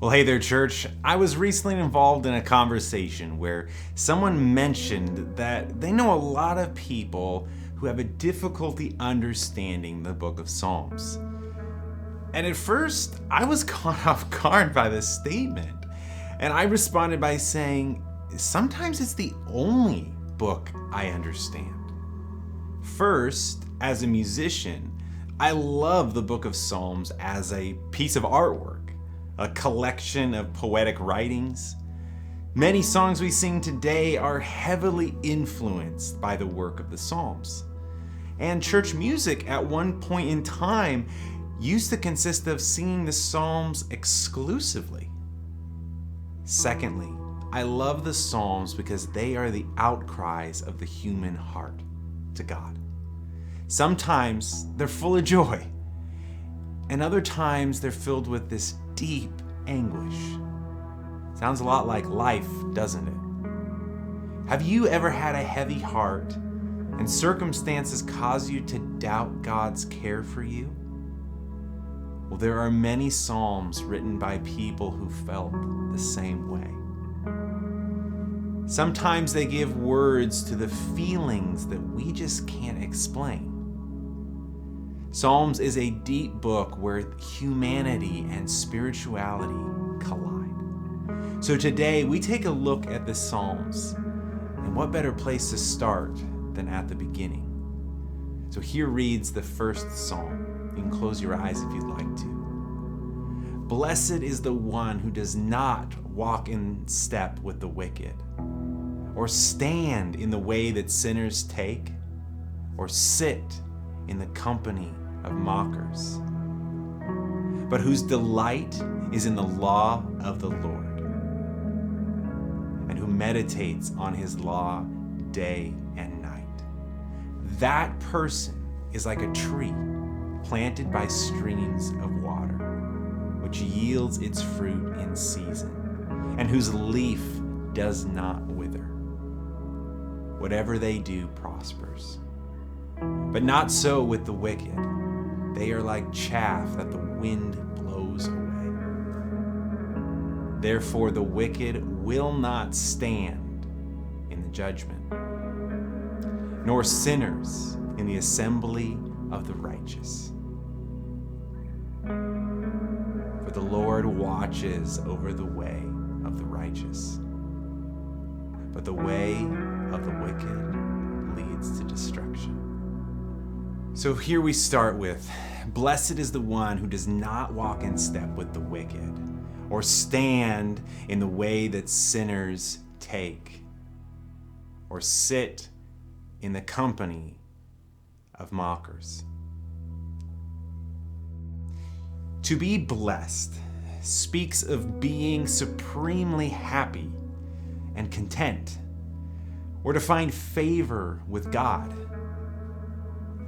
Well, hey there, church. I was recently involved in a conversation where someone mentioned that they know a lot of people who have a difficulty understanding the book of Psalms. And at first, I was caught off guard by this statement. And I responded by saying, sometimes it's the only book I understand. First, as a musician, I love the book of Psalms as a piece of artwork, a collection of poetic writings. Many songs we sing today are heavily influenced by the work of the Psalms. And church music at one point in time used to consist of singing the Psalms exclusively. Secondly, I love the Psalms because they are the outcries of the human heart to God. Sometimes they're full of joy, and other times they're filled with this deep anguish. Sounds a lot like life, doesn't it? Have you ever had a heavy heart and circumstances cause you to doubt God's care for you? Well, there are many psalms written by people who felt the same way. Sometimes they give words to the feelings that we just can't explain. Psalms is a deep book where humanity and spirituality collide. So today we take a look at the Psalms, and what better place to start than at the beginning? So here reads the first psalm. You can close your eyes if you'd like to. Blessed is the one who does not walk in step with the wicked, or stand in the way that sinners take, or sit in the company of mockers, but whose delight is in the law of the Lord, and who meditates on his law day and night. That person is like a tree planted by streams of water, which yields its fruit in season, and whose leaf does not wither. Whatever they do prospers. But not so with the wicked. They are like chaff that the wind blows away. Therefore the wicked will not stand in the judgment, nor sinners in the assembly of the righteous. For the Lord watches over the way of the righteous, but the way of the wicked leads to destruction. So here we start with, blessed is the one who does not walk in step with the wicked, or stand in the way that sinners take, or sit in the company of mockers. To be blessed speaks of being supremely happy and content, or to find favor with God.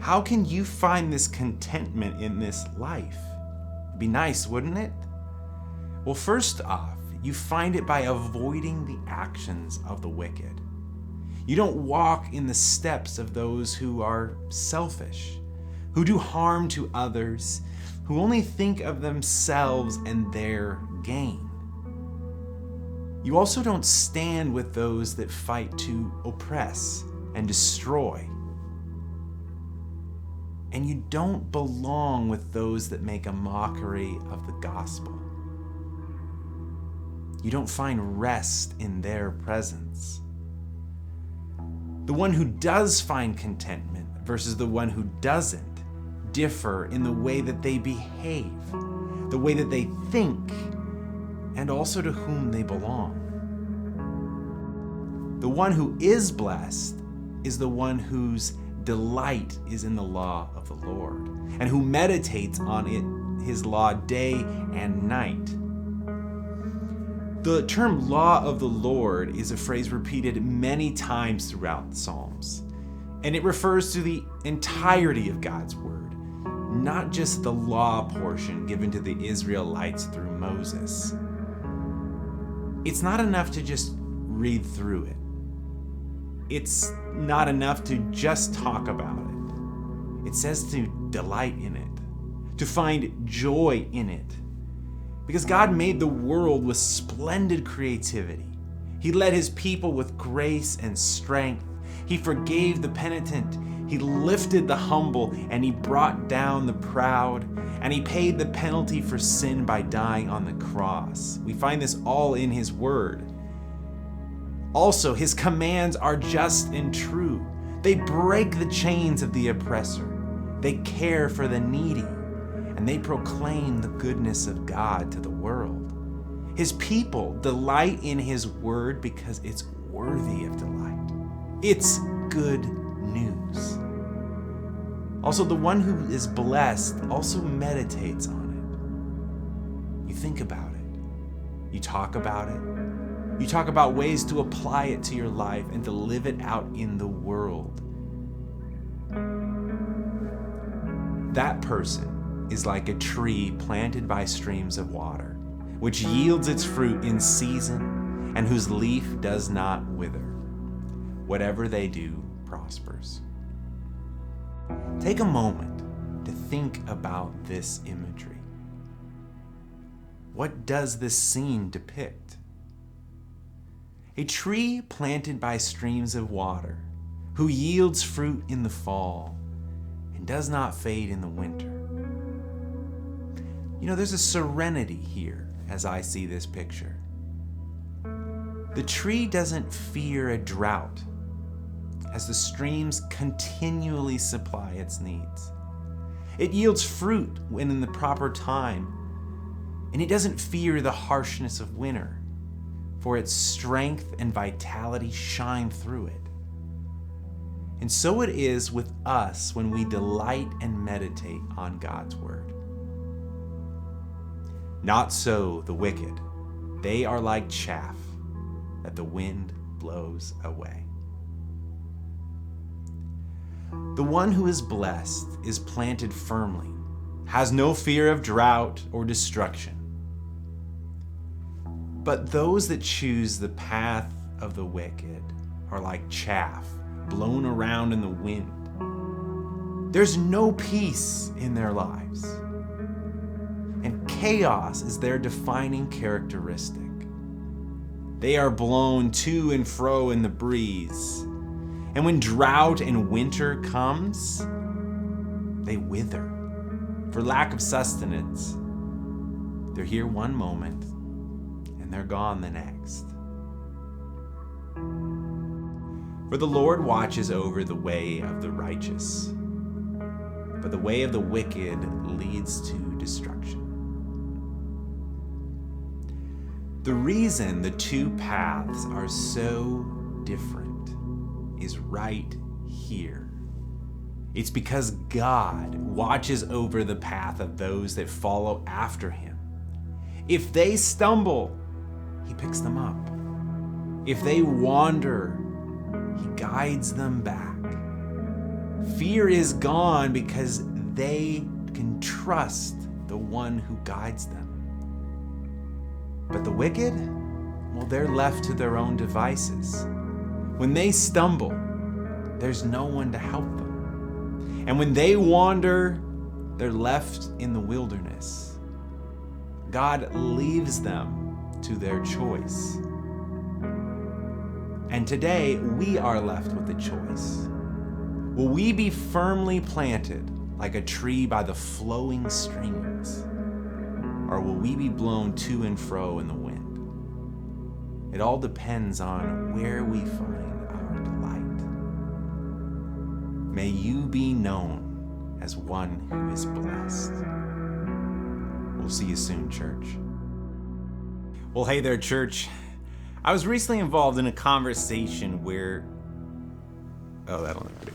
How can you find this contentment in this life? It'd be nice, wouldn't it? Well, first off, you find it by avoiding the actions of the wicked. You don't walk in the steps of those who are selfish, who do harm to others, who only think of themselves and their gain. You also don't stand with those that fight to oppress and destroy. And you don't belong with those that make a mockery of the gospel. You don't find rest in their presence. The one who does find contentment versus the one who doesn't differ in the way that they behave, the way that they think, and also to whom they belong. The one who is blessed is the one whose delight is in the law of the Lord, and who meditates on it, his law, day and night. The term law of the Lord is a phrase repeated many times throughout the Psalms, and it refers to the entirety of God's word, not just the law portion given to the Israelites through Moses. It's not enough to just read through it. It's not enough to just talk about it. It says to delight in it, to find joy in it, Because God made the world with splendid creativity. He led his people with grace and strength. He forgave the penitent. He lifted the humble, and he brought down the proud. And he paid the penalty for sin by dying on the cross. We find this all in his word. Also, his commands are just and true. They break the chains of the oppressor. They care for the needy, and they proclaim the goodness of God to the world. His people delight in his word because it's worthy of delight. It's good news. Also, the one who is blessed also meditates on it. You think about it. You talk about it. You talk about ways to apply it to your life and to live it out in the world. That person is like a tree planted by streams of water, which yields its fruit in season and whose leaf does not wither. Whatever they do prospers. Take a moment to think about this imagery. What does this scene depict? A tree planted by streams of water, who yields fruit in the fall and does not fade in the winter. You know, there's a serenity here as I see this picture. The tree doesn't fear a drought as the streams continually supply its needs. It yields fruit when in the proper time, and it doesn't fear the harshness of winter, for its strength and vitality shine through it. And so it is with us when we delight and meditate on God's word. Not so the wicked. They are like chaff that the wind blows away. The one who is blessed is planted firmly, has no fear of drought or destruction. But those that choose the path of the wicked are like chaff blown around in the wind. There's no peace in their lives, and chaos is their defining characteristic. They are blown to and fro in the breeze, and when drought and winter comes, they wither for lack of sustenance. They're here one moment, and they're gone the next. For the Lord watches over the way of the righteous, but the way of the wicked leads to destruction. The reason the two paths are so different is right here. It's because God watches over the path of those that follow after him. If they stumble, he picks them up. If they wander, he guides them back. Fear is gone because they can trust the one who guides them. But the wicked, well, they're left to their own devices. When they stumble, there's no one to help them. And when they wander, they're left in the wilderness. God leaves them to their choice. And today, we are left with a choice. Will we be firmly planted like a tree by the flowing streams? Or will we be blown to and fro in the wind? It all depends on where we find our delight. May you be known as one who is blessed. We'll see you soon, church. Well, hey there, church. I was recently involved in a conversation where... Oh, that'll never do.